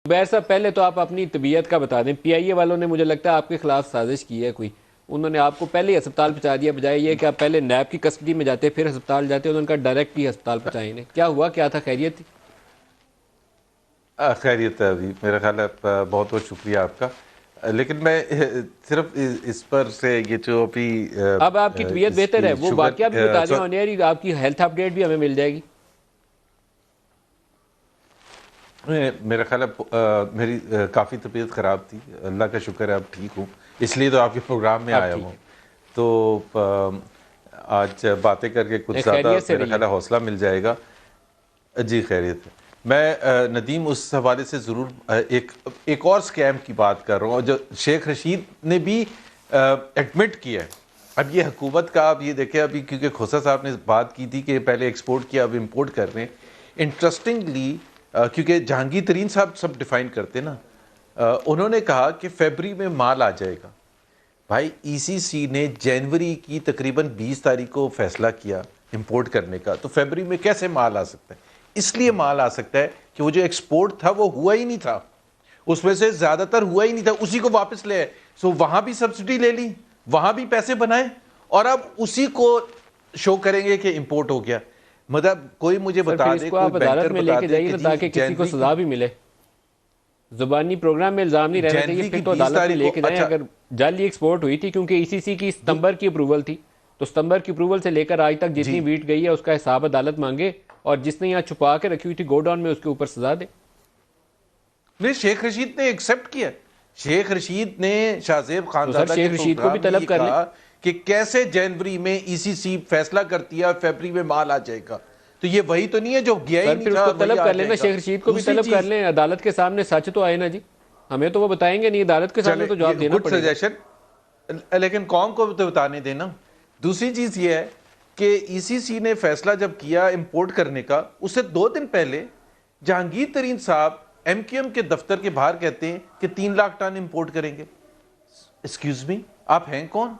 زبیر صاحب پہلے تو آپ اپنی طبیعت کا بتا دیں. پی آئی اے والوں نے مجھے لگتا ہے آپ کے خلاف سازش کی ہے کوئی. انہوں نے آپ کو پہلے ہی ہسپتال پہنچا دیا بجائے یہ کہ آپ پہلے نیب کی کسٹڈی میں جاتے پھر ہسپتال جاتے. انہوں نے کہا ڈائریکٹ ہی ہسپتال پہنچائیں انہیں. کیا ہوا, کیا تھا, خیریت تھی؟ خیریت ہے ابھی. میرا خیال ہے بہت بہت شکریہ آپ کا. لیکن میں صرف اس پر سے یہ جو ابھی اب آپ کی طبیعت اس بہتر ہے, کی وہ واقعہ بھی بتا دیں آن ایئر, آپ کی ہیلتھ اپ ڈیٹ بھی ہمیں مل جائے گی. میرا خیال ہے میری کافی طبیعت خراب تھی. اللہ کا شکر ہے اب ٹھیک ہوں, اس لیے تو آپ کے پروگرام میں اب آیا ٹھیک ہوں. ہے, تو آج باتیں کر کے کچھ زیادہ خیریت سے میرا رہیے. خیال ہے حوصلہ مل جائے گا. جی خیریت ہے. میں ندیم اس حوالے سے ضرور ایک اور سکیم کی بات کر رہا ہوں, اور جو شیخ رشید نے بھی ایڈمٹ کیا ہے. اب یہ حکومت کا, اب یہ دیکھیں ابھی کیونکہ کھوسا صاحب نے بات کی تھی کہ پہلے ایکسپورٹ کیا اب امپورٹ کر رہے ہیں. انٹرسٹنگلی کیونکہ جہانگیر ترین صاحب سب ڈیفائن کرتے نا, انہوں نے کہا کہ فیبری میں مال آ جائے گا. بھائی ای سی سی نے جنوری کی تقریباً 20 تاریخ کو فیصلہ کیا امپورٹ کرنے کا, تو فیبری میں کیسے مال آ سکتا ہے؟ اس لیے مال آ سکتا ہے کہ وہ جو ایکسپورٹ تھا وہ ہوا ہی نہیں تھا, اس میں سے زیادہ تر ہوا ہی نہیں تھا, اسی کو واپس لے. سو وہاں بھی سبسڈی لے لی, وہاں بھی پیسے بنائے, اور اب اسی کو شو کریں گے کہ امپورٹ ہو گیا. مطلب کوئی مجھے سر پھر بتا اس دے, کو کوئی آپ عدالت بینکر میں لے بتا کے دے جائیے کہ نا, جی تاکہ کسی کو جنوری کی سزا بھی ملے. زبانی پروگرام میں الزام نہیں رہنا چاہیے, جنوری پھر کی تو 20 عدالت میں تاریخ لے کو کے جائیں. اچھا اگر جعلی ایکسپورٹ ہوئی تھی, کیونکہ ای سی سی کی ستمبر کی اپروول تھی, تو ستمبر کی اپروول سے لے کر آج تک جتنی جی ویٹ گئی ہے اس کا حساب عدالت مانگے, اور جس نے یہاں چھپا کے رکھی ہوئی تھی گو ڈاؤن میں, اس کے اوپر سزا دے. نہیں, شیخ رشید نے ایکسپٹ کیا. شیخ رشید نے شاہ زیب تو سر خانزادہ کے شیخ رشید کو بھی پروگرام میں طلب یہ کر لیں. کہا کہ کیسے جنوری میں ای سی سی فیصلہ کرتی ہے, فیبری میں مال آ جائے گا. تو یہ وہی تو نہیں ہے جو گیا ہی سر نہیں پھر اس تھا کو وہی طلب آ کر جائے لینا, گا. شیخ رشید کو بھی دوسری طلب کر چیز, لیں. عدالت کے سامنے سچ تو آئے نا جی, ہمیں تو وہ بتائیں گے نہیں, عدالت کے سامنے چلے تو یہ جواب دینا گڈ پڑے گا. سجیشن, لیکن قوم کو تو بتانے دینا. دوسری چیز یہ ہے کہ ای سی سی نے فیصلہ جب کیا امپورٹ کرنے کا, اس سے 2 دن پہلے جہانگیر ترین صاحب ایم کیو ایم کے دفتر کے باہر کہتے ہیں کہ 3 لاکھ ٹن امپورٹ کریں گے. ایکسکیوز می, آپ ہیں کون؟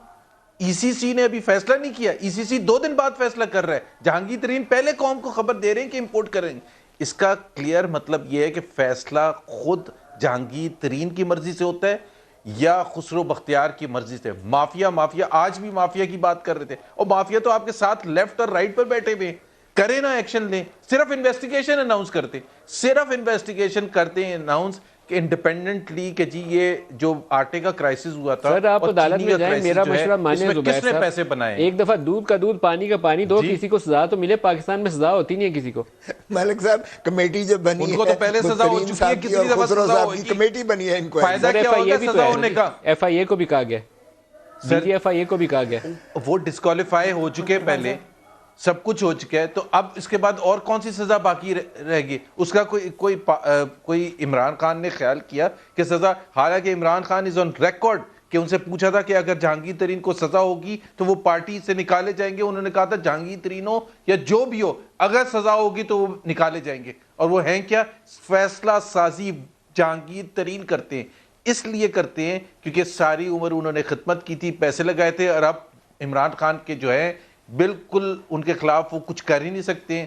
ای سی سی نے ابھی فیصلہ نہیں کیا, ای سی سی 2 دن بعد فیصلہ کر رہا ہے. جہانگیر ترین پہلے قوم کو خبر دے رہے ہیں کہ امپورٹ کریں گے. اس کا کلیئر مطلب یہ ہے کہ فیصلہ خود جہانگیر ترین کی مرضی سے ہوتا ہے یا خسرو بختیار کی مرضی سے. مافیا آج بھی مافیا کی بات کر رہے تھے, اور مافیا تو آپ کے ساتھ لیفٹ اور رائٹ پر بیٹھے ہوئے. کریں نا, ایکشن لیں. صرف انویسٹیگیشن اناؤنس کرتے, صرف انویسٹیگیشن کرتے ہیں اناؤنس کہ انڈیپینڈنٹلی کہ جی یہ جو آٹے کا کرائسس ہوا تھا سر آپ اور عدالت چینی میں کا جائیں, کرائسس میرا جو ہے, مشورہ اس مانیں میں زبیر کس نے صاحب. پیسے بنائے ہیں؟ ایک دفعہ دودھ کا دودھ پانی کا پانی دو, جی کسی کو سزا تو ملے. پاکستان میں سزا ہوتی نہیں ہے کسی کو. ملک صاحب کمیٹی جو بنی ان کو ہے تو پہلے سزا ہو مسترین چکی ہے, صاحب کی کتنی اور دفعہ خسرو سزا صاحب کی ہوگی, کمیٹی بنی ہے انکوائری. فائدہ سر کیا ایف آئی اے ہوگا بھی تو سزا ہے نا ہونے جی, کا؟ ایف آئی اے کو بھی کہا گیا, ڈی سر جی ایف آئی اے کو بھی کہا گیا. وہ ڈسکوالیفائی ہو چکے, پہلے سب کچھ ہو چکا ہے, تو اب اس کے بعد اور کون سی سزا باقی رہ گی؟ اس کا کوئی عمران خان نے خیال کیا کہ سزا, حالانکہ عمران خان از آن ریکارڈ کہ ان سے پوچھا تھا کہ اگر جہانگیر ترین کو سزا ہوگی تو وہ پارٹی سے نکالے جائیں گے. انہوں نے کہا تھا جہانگیر ترین ہو یا جو بھی ہو, اگر سزا ہوگی تو وہ نکالے جائیں گے. اور وہ ہیں کیا؟ فیصلہ سازی جہانگیر ترین کرتے ہیں. اس لیے کرتے ہیں کیونکہ ساری عمر انہوں نے خدمت کی تھی, پیسے لگائے تھے, اور اب عمران خان کے جو ہے بالکل ان کے خلاف وہ کچھ کر ہی نہیں سکتے ہیں.